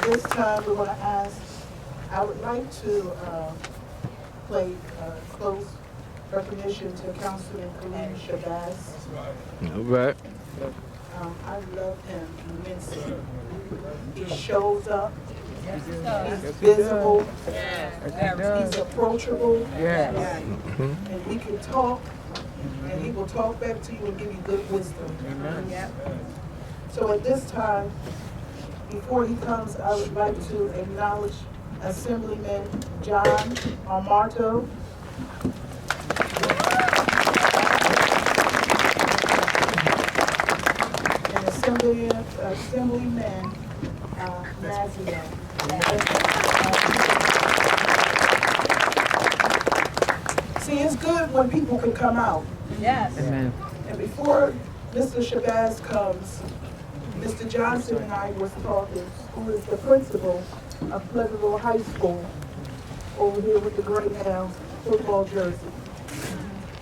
this time, we're going to ask, I would like to play close recognition to Councilman Khalid Shabazz. All right. I love him immensely. He shows up. He's visible. He's approachable. And we can talk, and he will talk back to you and give you good wisdom. So at this time, before he comes, I would like to acknowledge Assemblyman John Armato. And Assemblyman Mazia. See, it's good when people can come out. Yes. And before Mr. Shabazz comes, Mr. Johnson and I was talking, who is the principal of Pleasantville High School over here with the Greyhounds football jersey.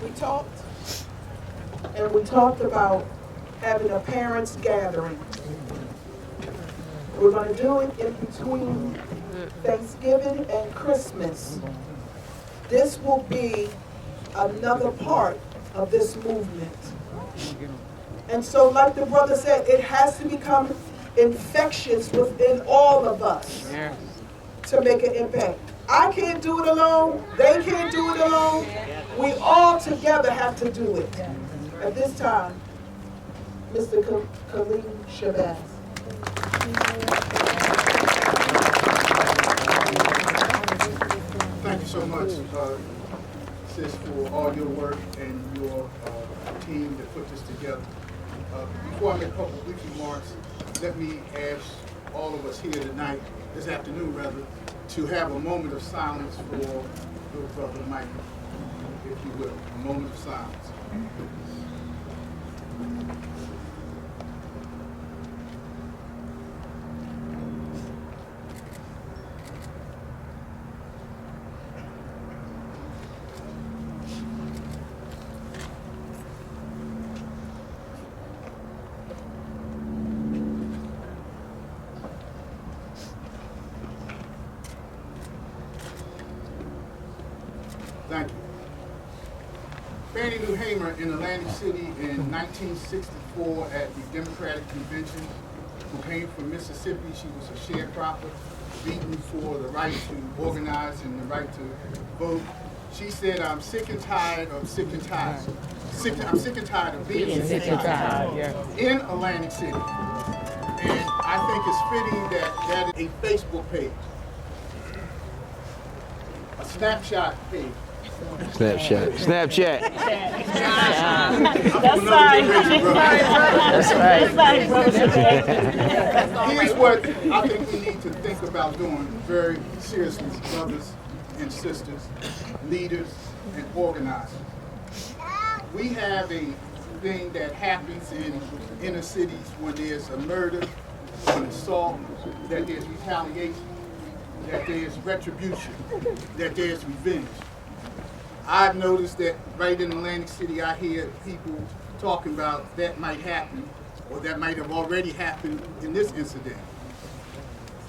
We talked, and we talked about having a parents' gathering. We're going to do it in between Thanksgiving and Christmas. This will be another part of this movement. And so, like the brother said, it has to become infectious within all of us to make an impact. I can't do it alone. They can't do it alone. We all together have to do it. At this time, Mr. Khalid Shabazz. Thank you so much, sis, for all your work and your team that put this together. Before I make a couple of brief remarks, let me ask all of us here tonight, this afternoon rather, to have a moment of silence for little brother Mike, if you will, a moment of silence. Thank you. Fannie Lou Hamer in Atlantic City in 1964 at the Democratic Convention, who came from Mississippi. She was a sharecropper, beaten for the right to organize and the right to vote. She said, I'm sick and tired of sick and tired. I'm sick and tired of being sick and tired in Atlantic City. And I think it's fitting that that is a Facebook page, a Snapchat page. Snapchat. Snapchat. That's right. Here's what I think we need to think about doing very seriously, brothers and sisters, leaders and organizers. We have a thing that happens in inner cities when there's a murder, an assault, that there's retaliation, that there's retribution, that there's revenge. I've noticed that right in Atlantic City, I hear people talking about that might happen, or that might have already happened in this incident.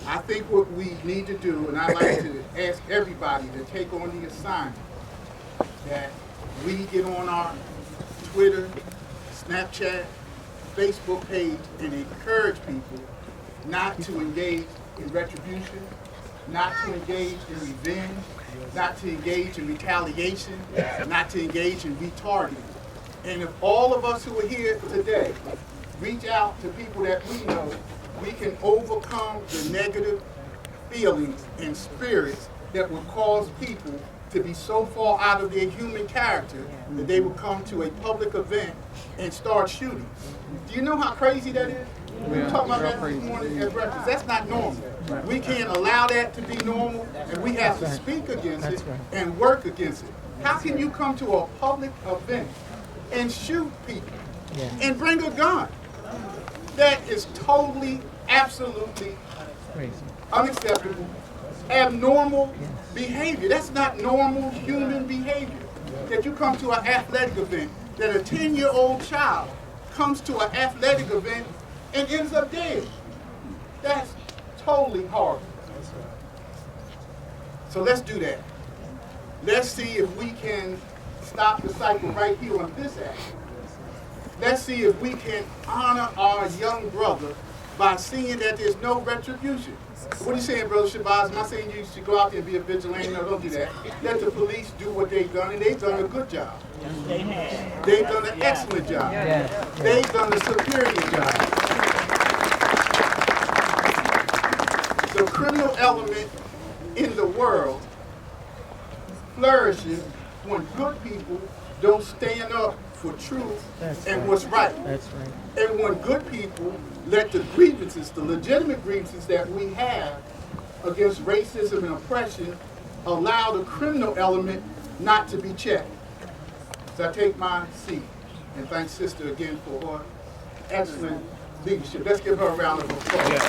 I think what we need to do, and I'd like to ask everybody to take on the assignment, that we get on our Twitter, Snapchat, Facebook page and encourage people not to engage in retribution, not to engage in revenge, not to engage in retaliation, not to engage in retargeting. And if all of us who are here today reach out to people that we know, we can overcome the negative feelings and spirits that would cause people to be so far out of their human character that they will come to a public event and start shooting. Do you know how crazy that is? We were talking about that this morning at breakfast. That's not normal. We can't allow that to be normal, and we have to speak against it and work against it. How can you come to a public event and shoot people and bring a gun? That is totally, absolutely unacceptable, abnormal behavior. That's not normal human behavior. That you come to an athletic event, that a 10-year-old child comes to an athletic event and ends up dead. That's totally horrible. So let's do that. Let's see if we can stop the cycle right here on this act. Let's see if we can honor our young brother by seeing that there's no retribution. What are you saying, Brother Shabazz? Am I saying you should go out there and be a vigilante? No, don't do that. Let the police do what they've done, and they've done a good job. They have. They've done an excellent job. They've done a superior job. The criminal element in the world flourishes when good people don't stand up for truth and what's right. That's right. And when good people let the grievances, the legitimate grievances that we have against racism and oppression, allow the criminal element not to be checked. So I take my seat and thank Sister again for her excellent leadership. Let's give her a round of applause.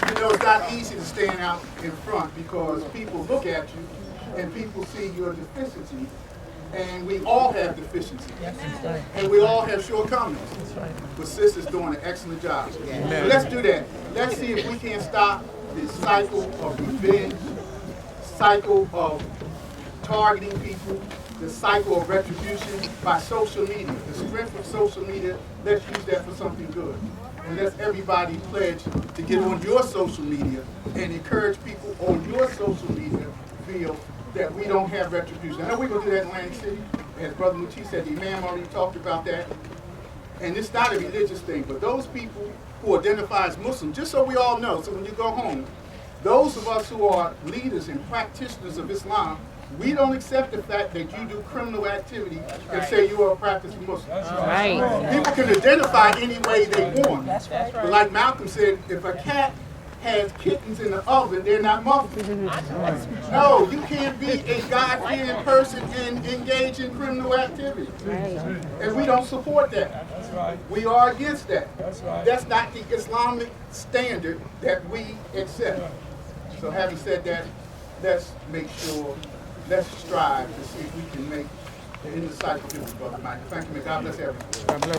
You know, it's not easy to stand out in front because people look at you and people see your deficiencies. And we all have deficiencies. And we all have shortcomings. But Sister's doing an excellent job. So let's do that. Let's see if we can stop this cycle of revenge, cycle of targeting people, the cycle of retribution by social media. The strength of social media, let's use that for something good. And let's everybody pledge to get on your social media and encourage people on your social media field that we don't have retribution. I know we're going to do that in Atlantic City. As Brother Muti said, the Imam already talked about that. And it's not a religious thing, but those people who identify as Muslim, just so we all know, so when you go home, those of us who are leaders and practitioners of Islam, we don't accept the fact that you do criminal activity and say you are a practicing Muslim. People can identify any way they want. But like Malcolm said, if a cat has kittens in the oven, they're not Muslim. No, you can't be a God-fearing person and engage in criminal activity. And we don't support that. We are against that. That's not the Islamic standard that we accept. So having said that, let's make sure, let's strive to see if we can make it in the cycle of Brother Michael. Thank you, man. God bless everyone. God bless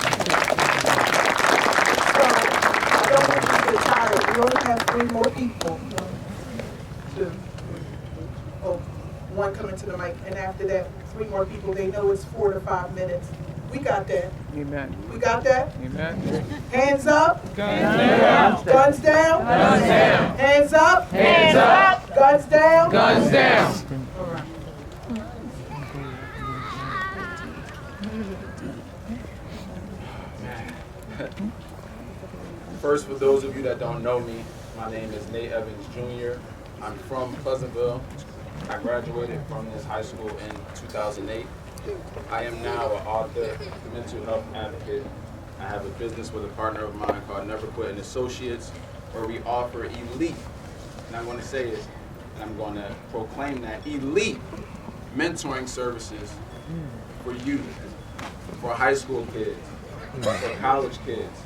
I don't want you to get tired. We only have 3 more people one coming to the mic, and after that, 3 more people. They know it's 4 to 5 minutes. We got that. Amen. We got that? Amen. Hands up. Guns down. Guns down. Guns down. Hands up. Hands up. Guns down. Guns down. All right. First, for those of you that don't know me, my name is Nate Evans Jr. I'm from Pleasantville. I graduated from this high school in 2008. I am now an author, mental health advocate. I have a business with a partner of mine called Never Quit and Associates, where we offer elite, and I'm going to say it, and I'm going to proclaim that, elite mentoring services for youth, for high school kids, for college kids,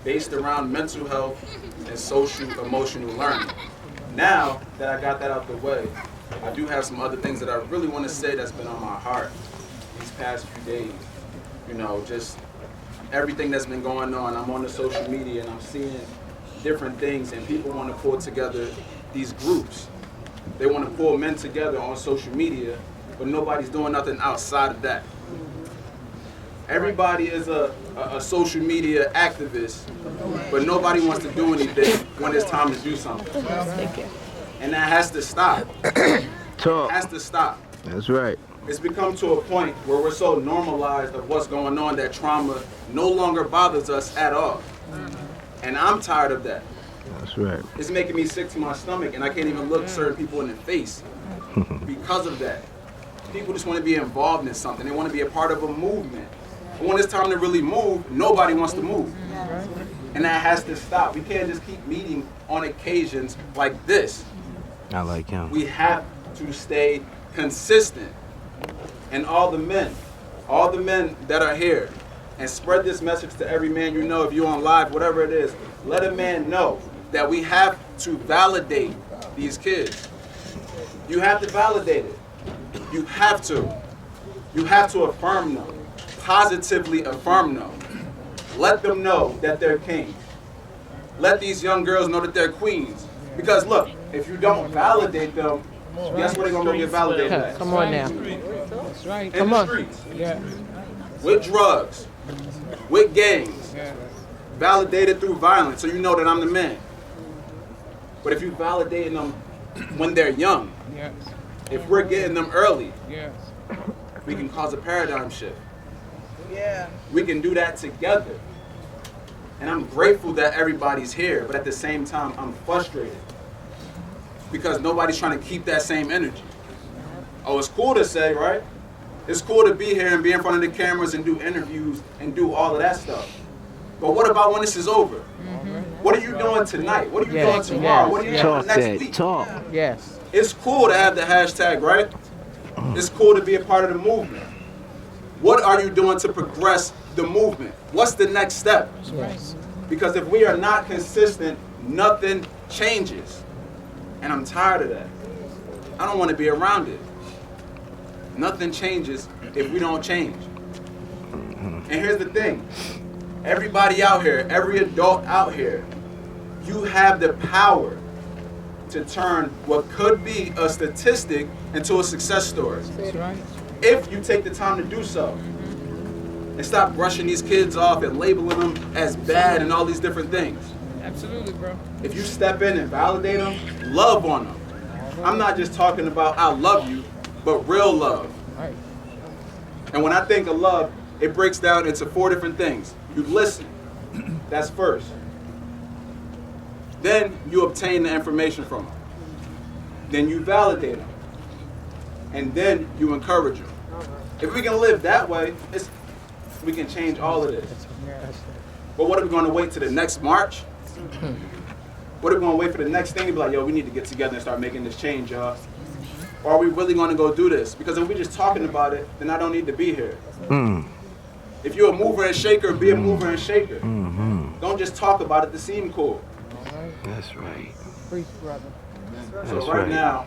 based around mental health and social emotional learning. Now that I got that out the way, I do have some other things that I really want to say that's been on my heart these past few days. You know, just everything that's been going on. I'm on the social media and I'm seeing different things, and people want to pull together these groups. They want to pull men together on social media, but nobody's doing nothing outside of that. Everybody is a social media activist, but nobody wants to do anything when it's time to do something. And that has to stop. Talk. It has to stop. That's right. It's become to a point where we're so normalized of what's going on that trauma no longer bothers us at all. And I'm tired of that. That's right. It's making me sick to my stomach, and I can't even look certain people in the face because of that. People just want to be involved in something. They want to be a part of a movement. But when it's time to really move, nobody wants to move. And that has to stop. We can't just keep meeting on occasions like this. I like him. We have to stay consistent. And all the men that are here, and spread this message to every man you know, if you're on live, whatever it is, let a man know that we have to validate these kids. You have to validate it. You have to. You have to affirm them. Positively affirm them. Let them know that they're kings. Let these young girls know that they're queens. Because look, if you don't validate them, guess where they're gonna go get validated at? Come on now. That's right. In the streets. Yeah. With drugs. With gangs. Yeah. Validated through violence, so you know that I'm the man. But if you validating them when they're young, Yes. if we're getting them early, Yes. we can cause a paradigm shift. Yeah. We can do that together. And I'm grateful that everybody's here, but at the same time, I'm frustrated because nobody's trying to keep that same energy. Oh, it's cool to say, right? It's cool to be here and be in front of the cameras and do interviews and do all of that stuff. But what about when this is over? What are you doing tonight? What are you doing tomorrow? What are you doing Talk next that week? talk. Yes. It's cool to have the hashtag, right? It's cool to be a part of the movement. What are you doing to progress the movement? What's the next step? Yes. Because if we are not consistent, nothing changes. And I'm tired of that. I don't want to be around it. Nothing changes if we don't change. And here's the thing. Everybody out here, every adult out here, you have the power to turn what could be a statistic into a success story. That's right. If you take the time to do so. And stop brushing these kids off and labeling them as bad and all these different things. Absolutely, bro. If you step in and validate them, love on them. I'm not just talking about I love you, but real love. Right. And when I think of love, it breaks down into 4 different things. You listen. That's first. Then you obtain the information from them. Then you validate them. And then you encourage them. If we can live that way, we can change all of this. But what are we going to wait to the next march? What are we going to wait for the next thing to be like, yo, we need to get together and start making this change, y'all? Or are we really going to go do this? Because if we're just talking about it, then I don't need to be here. If you're a mover and shaker, be a mover and shaker. Don't just talk about it to seem cool. That's right. Preach, brother. That's So right right. now,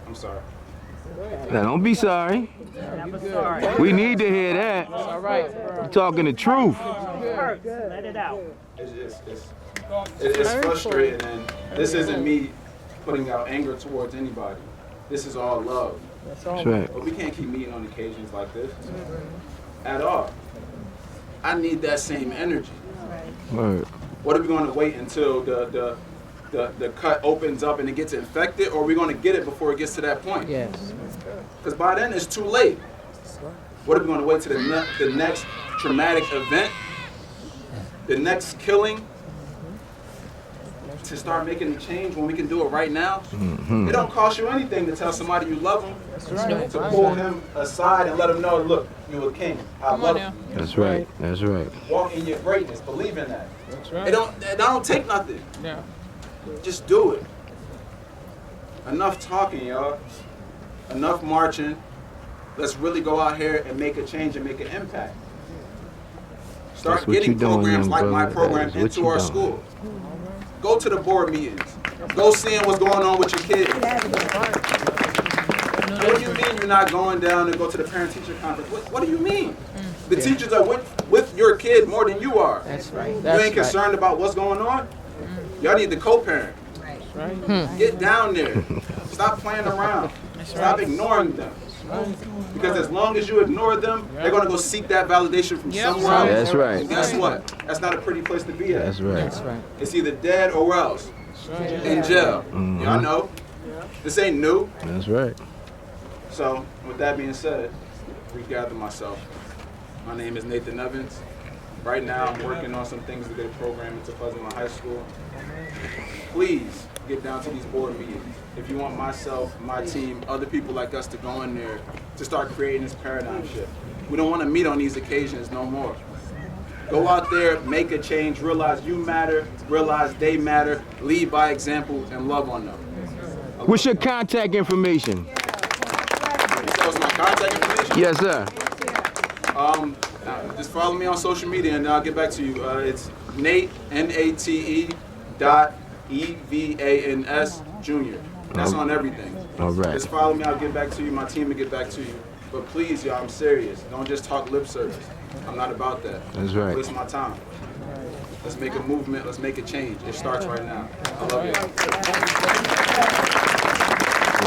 I'm sorry. Now don't be sorry. You good. We need to hear that. All right, bro. You're talking the truth. Let it out. It's frustrating, and this isn't me putting out anger towards anybody. This is all love. That's right. But we can't keep meeting on occasions like this at all. I need that same energy. Word. What are we going to wait until the cut opens up and it gets infected, or are we going to get it before it gets to that point? Yes. Because by then it's too late. What are we going to wait to the next traumatic event, the next killing, to start making the change when we can do it right now? It don't cost you anything to tell somebody you love them, to pull him aside and let him know, look, you a king. I love you. That's right. That's right. Walk in your greatness. Believe in that. That's right. It don't take nothing. Yeah. Just do it. Enough talking, y'all. Enough marching. Let's really go out here and make a change and make an impact. Start That's what getting you doing, programs young like my brother. program That is what into you our doing. school. Go to the board meetings. Go seeing what's going on with your kids. What do you mean you're not going down to go to the parent-teacher conference? What do you mean? The teachers are with your kid more than you are. That's right. You That's ain't concerned about what's going on? Y'all need to co-parent. Get down there. Stop playing around. Stop ignoring them. Because as long as you ignore them, they're going to go seek that validation from somewhere else. That's right. And guess what? That's not a pretty place to be at. That's right. That's right. It's either dead or where else? In jail. Y'all know. This ain't new. That's right. So, with that being said, regather myself. My name is Nathan Evans. Right now, I'm working on some things to get a program into Pleasantville High School. Please get down to these board meetings. If you want myself, my team, other people like us to go in there to start creating this paradigm shift. We don't want to meet on these occasions no more. Go out there, make a change, realize you matter, realize they matter, lead by example, and love on them. What's your contact information? That was my contact information. Yes, sir. Just follow me on social media and I'll get back to you. It's Nate, N-A-T-E dot E-V-A-N-S Jr. That's on everything. All right. Just follow me, I'll get back to you. My team will get back to you. But please, y'all, I'm serious. Don't just talk lip service. I'm not about that. That's right. Don't waste my time. Let's make a movement. Let's make a change. It starts right now. I love you.